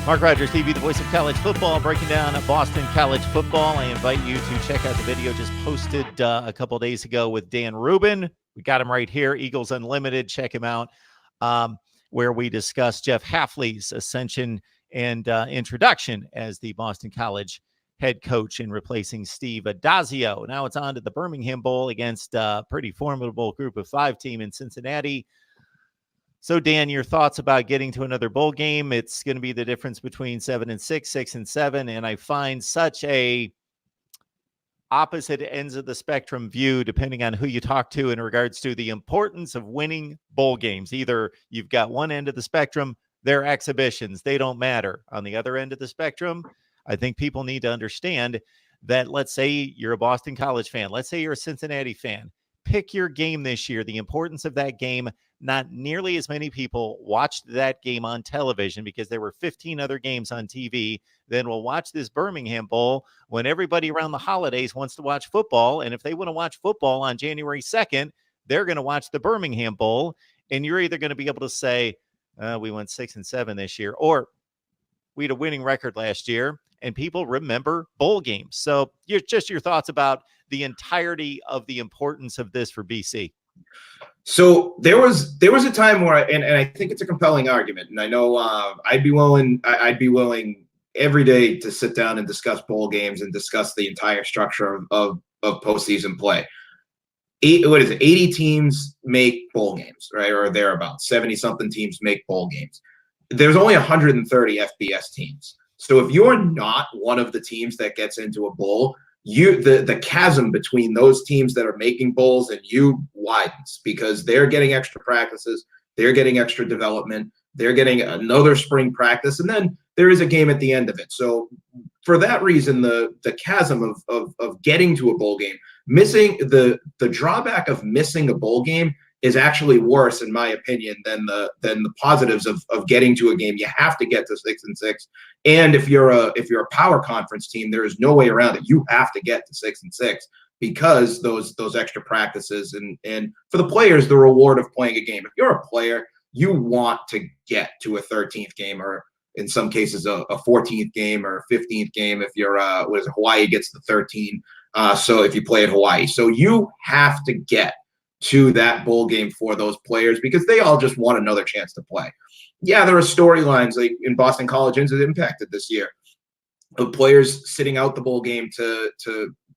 Mark Rogers TV, the voice of college football, breaking down Boston college football. I invite you to check out the video just posted a couple days ago with Dan Rubin. We got him right here, Eagles Unlimited. Check him out, where we discuss Jeff Hafley's ascension and introduction as the Boston College head coach in replacing Steve Adazio. Now it's on to the Birmingham Bowl against a pretty formidable group of 5 team in Cincinnati. So, Dan, your thoughts about getting to another bowl game? It's going to be the difference between 7 and 6, 6 and 7, and I find such a opposite ends of the spectrum view, depending on who you talk to, in regards to the importance of winning bowl games. Either you've got one end of the spectrum, they're exhibitions, they don't matter. On the other end of the spectrum, I think people need to understand that, let's say you're a Boston College fan, let's say you're a Cincinnati fan, pick your game this year, the importance of that game. Not nearly as many people watched that game on television because there were 15 other games on TV. Then we'll watch this Birmingham Bowl when everybody around the holidays wants to watch football. And if they want to watch football on January 2nd, they're going to watch the Birmingham Bowl. And you're either going to be able to say, we went 6 and 7 this year, or we had a winning record last year, and people remember bowl games. So your thoughts about the entirety of the importance of this for BC. So there was a time where, and I think it's a compelling argument, and I know I'd be willing every day to sit down and discuss bowl games and discuss the entire structure of postseason play. 80 teams make bowl games, right, or thereabouts. 70-something teams make bowl games. There's only 130 FBS teams. So if you're not one of the teams that gets into a bowl, the chasm between those teams that are making bowls and you widens, because they're getting extra practices, they're getting extra development, they're getting another spring practice, and then there is a game at the end of it. So for that reason, the chasm of getting to a bowl game, missing the drawback of missing a bowl game is actually worse, in my opinion, than the positives of getting to a game. You have to get to 6 and 6, and if you're a power conference team, there is no way around it. You have to get to 6 and 6 because those extra practices and for the players, the reward of playing a game. If you're a player, you want to get to a 13th game, or in some cases a 14th game or 15th game. If you're Hawaii gets the 13. So if you play at Hawaii, so you have to get to that bowl game for those players because they all just want another chance to play. Yeah, there are storylines like in Boston College is impacted this year of players sitting out the bowl game to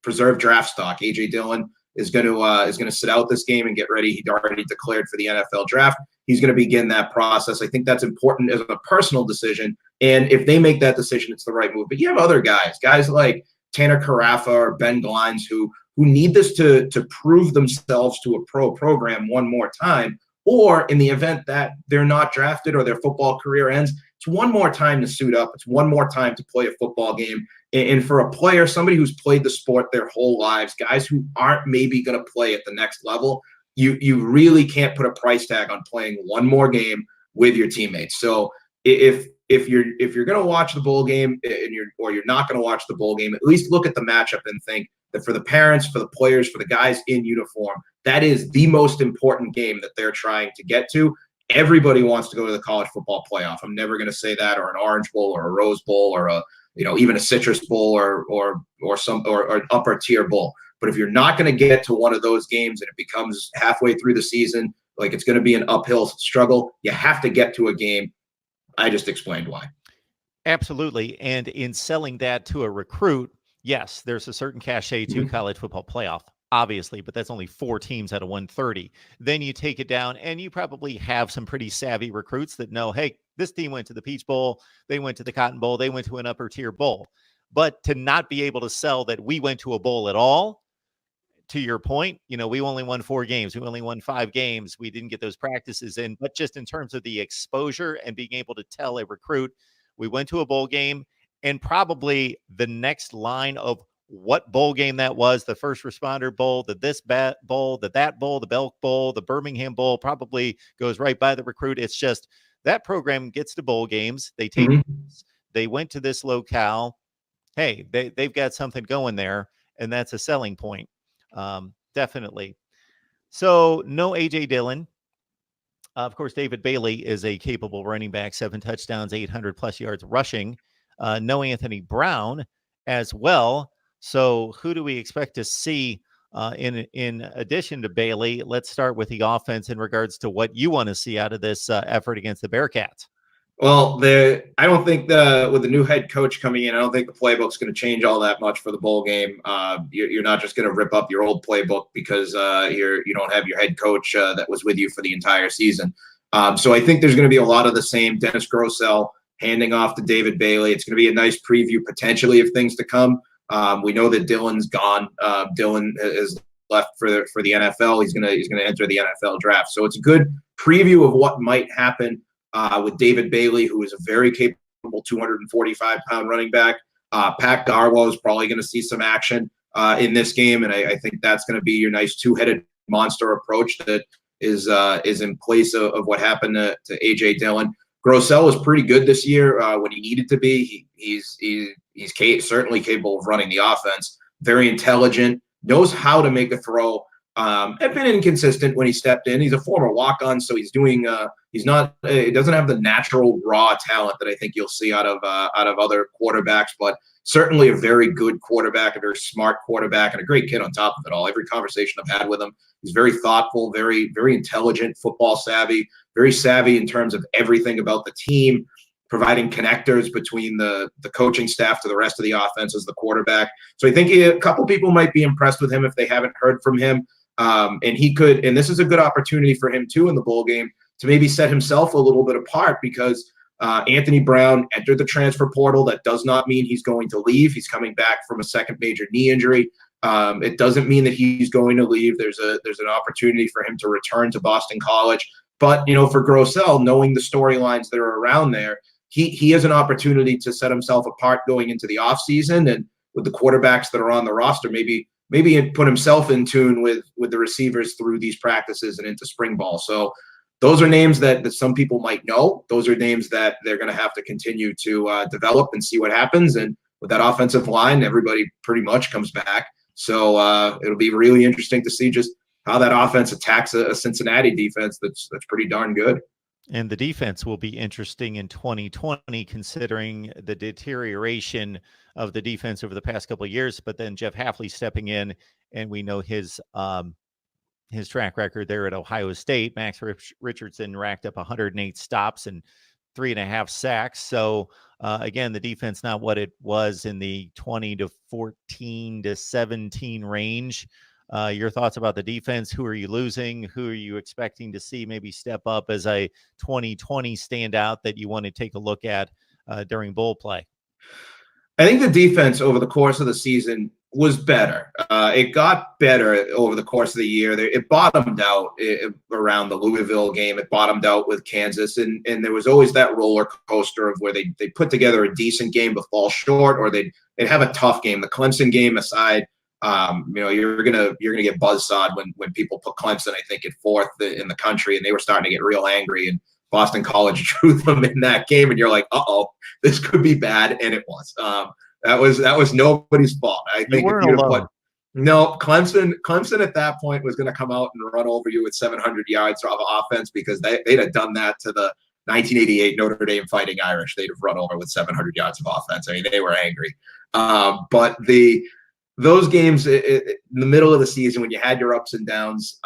preserve draft stock. AJ Dillon is going to sit out this game and get ready. He'd already declared for the NFL draft. He's going to begin that process. I think that's important as a personal decision, and if they make that decision, it's the right move. But you have other guys like Tanner Carafa or Ben Glines who need this to prove themselves to a pro program one more time, or in the event that they're not drafted or their football career ends, it's one more time to suit up. It's one more time to play a football game. And for a player, somebody who's played the sport their whole lives, guys who aren't maybe going to play at the next level, you really can't put a price tag on playing one more game with your teammates. So if you're going to watch the bowl game and you're not going to watch the bowl game, at least look at the matchup and think that for the parents, for the players, for the guys in uniform, that is the most important game that they're trying to get to. Everybody wants to go to the college football playoff. I'm never going to say that, or an Orange Bowl, or a Rose Bowl, or even a Citrus Bowl, or an upper tier bowl. But if you're not going to get to one of those games and it becomes halfway through the season, like it's going to be an uphill struggle, you have to get to a game. I just explained why. Absolutely. And in selling that to a recruit, yes, there's a certain cachet to college football playoff, obviously, but that's only 4 teams out of 130. Then you take it down, and you probably have some pretty savvy recruits that know, hey, this team went to the Peach Bowl, they went to the Cotton Bowl, they went to an upper tier bowl. But to not be able to sell that we went to a bowl at all, to your point, we only won 4 games. We only won 5 games. We didn't get those practices in, but just in terms of the exposure and being able to tell a recruit, we went to a bowl game, and probably the next line of what bowl game that was, the First Responder Bowl, the this bowl, that bowl, the Belk Bowl, the Birmingham Bowl, probably goes right by the recruit. It's just that program gets to bowl games. They take, they went to this locale. Hey, they've got something going there, and that's a selling point. Definitely. So no AJ Dillon. Of course, David Bailey is a capable running back, 7 touchdowns, 800 plus yards rushing. No Anthony Brown as well. So who do we expect to see in addition to Bailey? Let's start with the offense in regards to what you want to see out of this effort against the Bearcats. Well, I don't think with the new head coach coming in, I don't think the playbook's going to change all that much for the bowl game. You're not just going to rip up your old playbook because you don't have your head coach that was with you for the entire season. So I think there's going to be a lot of the same. Dennis Grosel handing off to David Bailey. It's going to be a nice preview potentially of things to come. We know that Dylan's gone. Dylan is left for the NFL. He's going to enter the NFL draft. So it's a good preview of what might happen with David Bailey, who is a very capable 245-pound running back. Pat Garwo is probably going to see some action in this game, and I think that's going to be your nice two-headed monster approach that is in place of what happened to A.J. Dillon. Grosel was pretty good this year when he needed to be. He's certainly capable of running the offense. Very intelligent, knows how to make a throw. Had been inconsistent when he stepped in. He's a former walk-on, so he doesn't have the natural raw talent that I think you'll see out of other quarterbacks, but certainly a very good quarterback, a very smart quarterback, and a great kid on top of it all. Every conversation I've had with him, he's very thoughtful, very, very intelligent, football savvy, very savvy in terms of everything about the team, providing connectors between the coaching staff to the rest of the offense as the quarterback. So I think a couple people might be impressed with him if they haven't heard from him. And he could, and this is a good opportunity for him too in the bowl game to maybe set himself a little bit apart because Anthony Brown entered the transfer portal. That does not mean he's going to leave. He's coming back from a second major knee injury. It doesn't mean that he's going to leave. There's an opportunity for him to return to Boston College. But, for Grosel, knowing the storylines that are around there, he has an opportunity to set himself apart going into the offseason. And with the quarterbacks that are on the roster, maybe put himself in tune with the receivers through these practices and into spring ball. So those are names that some people might know. Those are names that they're going to have to continue to develop and see what happens. And with that offensive line, everybody pretty much comes back. So it'll be really interesting to see just how that offense attacks a Cincinnati defense that's pretty darn good. And the defense will be interesting in 2020, considering the deterioration of the defense over the past couple of years. But then Jeff Hafley stepping in, and we know his track record there at Ohio State. Max Richardson racked up 108 stops and 3.5 sacks. So again, the defense not what it was in the 20 to 14 to 17 range. Your thoughts about the defense? Who are you losing? Who are you expecting to see maybe step up as a 2020 standout that you want to take a look at during bowl play? I think the defense over the course of the season was better. It got better over the course of the year. It bottomed out around the Louisville game. It bottomed out with Kansas. And there was always that roller coaster of where they put together a decent game but fall short, or they'd have a tough game. The Clemson game aside, you're gonna get buzzsawed when people put Clemson, I think, at 4th in the country, and they were starting to get real angry. And Boston College drew them in that game, and you're like, uh-oh, this could be bad, and it was. That was nobody's fault. I think no, Clemson at that point was going to come out and run over you with 700 yards of offense because they'd have done that to the 1988 Notre Dame Fighting Irish. They'd have run over with 700 yards of offense. I mean, they were angry. But those games in the middle of the season when you had your ups and downs,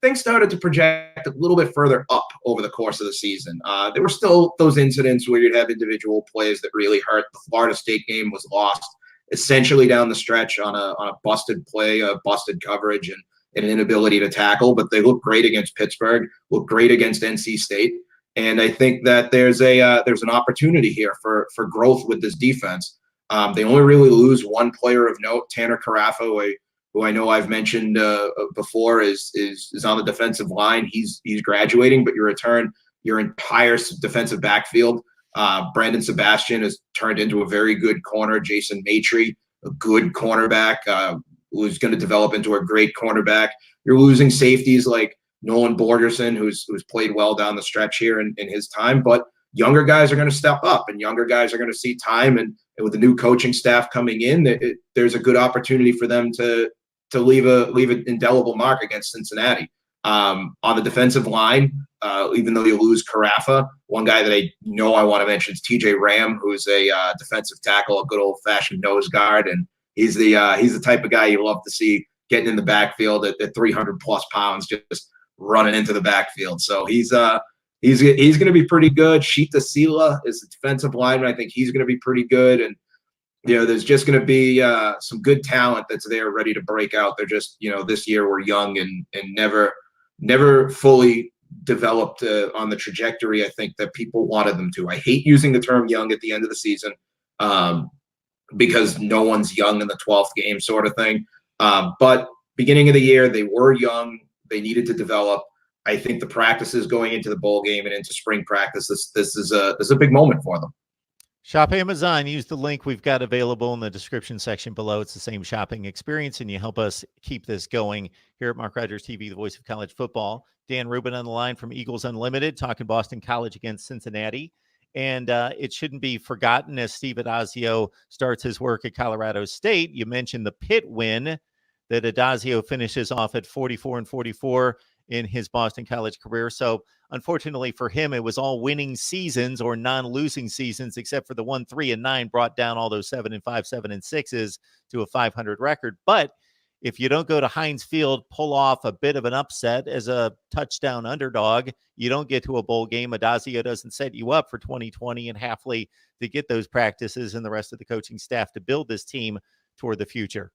things started to project a little bit further up over the course of the season. There were still those incidents where you'd have individual plays that really hurt. The Florida State game was lost essentially down the stretch on a busted play, a busted coverage, and an inability to tackle. But they looked great against Pittsburgh, looked great against NC State. And I think that there's an opportunity here for growth with this defense. They only really lose one player of note, Tanner Carafa, who I know I've mentioned before, is on the defensive line. He's graduating, but you return your entire defensive backfield. Brandon Sebastian has turned into a very good corner. Jason Maitre, a good cornerback, who's going to develop into a great cornerback. You're losing safeties like Nolan Borgerson, who's played well down the stretch here in his time, but younger guys are going to step up, and younger guys are going to see time. And with the new coaching staff coming in, there's a good opportunity for them to leave an indelible mark against Cincinnati. On the defensive line, even though you lose Carafa, one guy that I know I want to mention is TJ Ram, who's a defensive tackle, a good old fashioned nose guard, and he's the type of guy you love to see getting in the backfield at 300 plus pounds, just running into the backfield. So he's going to be pretty good. Sheeta Sila is the defensive lineman. I think he's going to be pretty good, and there's just going to be some good talent that's there ready to break out. They're just this year we're young and never fully developed on the trajectory I think that people wanted them to. I hate using the term young at the end of the season because no one's young in the 12th game sort of thing. But beginning of the year, they were young. They needed to develop. I think the practices going into the bowl game and into spring practice, this is a big moment for them. Shop Amazon. Use the link we've got available in the description section below. It's the same shopping experience, and you help us keep this going here at Mark Rogers TV, the voice of college football. Dan Rubin on the line from Eagles Unlimited, talking Boston College against Cincinnati. And it shouldn't be forgotten as Steve Addazio starts his work at Colorado State. You mentioned the Pitt win that Addazio finishes off at 44-44 in his Boston College career. So unfortunately for him, it was all winning seasons or non-losing seasons, except for the 1-3-9 brought down all those 7-5, 7-6s to a 500 record. But if you don't go to Heinz Field, pull off a bit of an upset as a touchdown underdog, you don't get to a bowl game. Addazio doesn't set you up for 2020 and Hafley to get those practices and the rest of the coaching staff to build this team toward the future.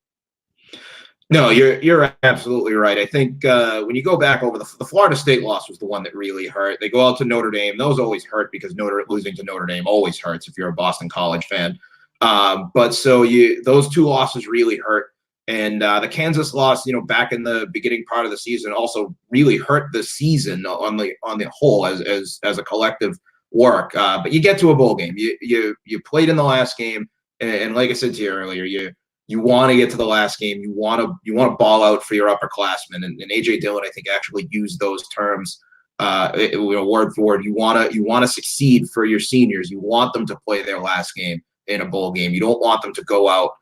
No, you're absolutely right. I think when you go back over the Florida State loss was the one that really hurt. They go out to Notre Dame. Those always hurt because losing to Notre Dame always hurts if you're a Boston College fan. But so those two losses really hurt. And the Kansas loss, back in the beginning part of the season also really hurt the season on the whole as a collective work. But you get to a bowl game. You played in the last game. And like I said to you earlier, you want to get to the last game. You want to ball out for your upperclassmen. And AJ Dillon, I think, actually used those terms, word for word. You want to succeed for your seniors. You want them to play their last game in a bowl game. You don't want them to go out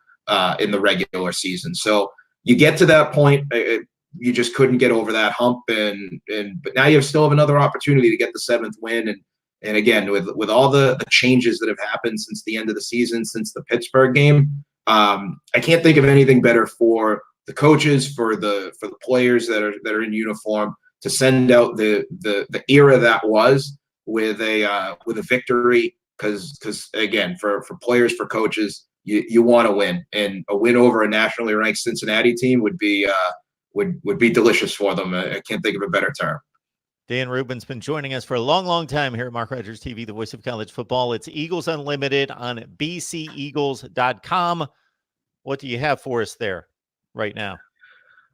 in the regular season. So you get to that point. You just couldn't get over that hump, but now you still have another opportunity to get the 7th win. And again, with all the changes that have happened since the end of the season, since the Pittsburgh game. I can't think of anything better for the coaches, for the players that are in uniform, to send out the era that was with a victory. Because again, for players, for coaches, you want to win, and a win over a nationally ranked Cincinnati team would be delicious for them. I can't think of a better term. Dan Rubin's been joining us for a long, long time here at Mark Rogers TV, the voice of college football. It's Eagles Unlimited on bceagles.com. What do you have for us there right now?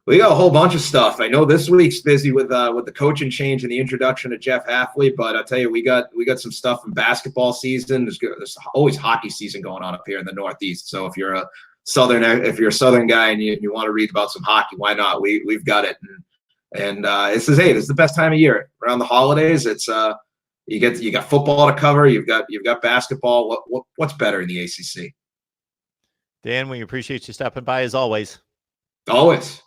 We got a whole bunch of stuff. I know this week's busy with the coaching change and the introduction of Jeff Hafley, but I'll tell you, we got some stuff in basketball season. There's always hockey season going on up here in the Northeast. So if you're a Southern guy and you want to read about some hockey, why not? We've got it. And this is the best time of year around the holidays. It's you got football to cover. You've got basketball. What's better in the ACC? Dan, we appreciate you stopping by as always. Always.